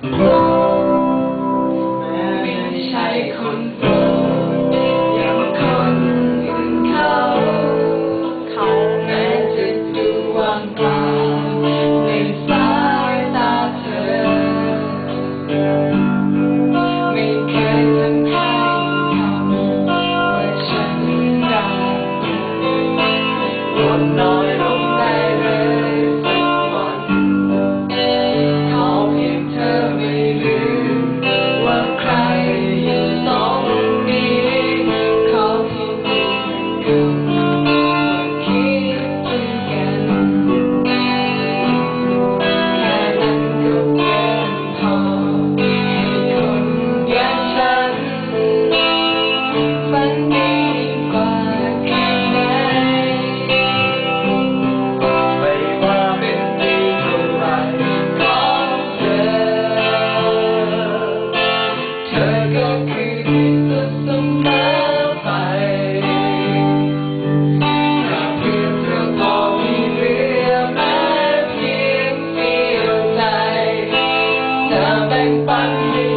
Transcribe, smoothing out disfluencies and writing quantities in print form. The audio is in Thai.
แม้ไม่ใช่คนโปรดอย่างคนอื่นเขาแม้จะดูว่างเปล่าในสายตาเธอไม่เคยทำให้คำว่าฉันรักลดน้อยลงได้เลยสักวันขอเพียงเธอไม่ลืมว่าใครอยู่ตรงนี้ขอเพียงพูดคำว่าคิดถึงกันแค่นั้นก็เป็นพอให้คนอย่างฉันฝันดีกว่าแค่ไหนไม่ว่าเป็นปีเท่าไรของเธอก็คือที่สุดเสมอไปหากเพียงเธอพอมีเหลือแม้เพียงเสี้ยวใจจะแบ่งปันให้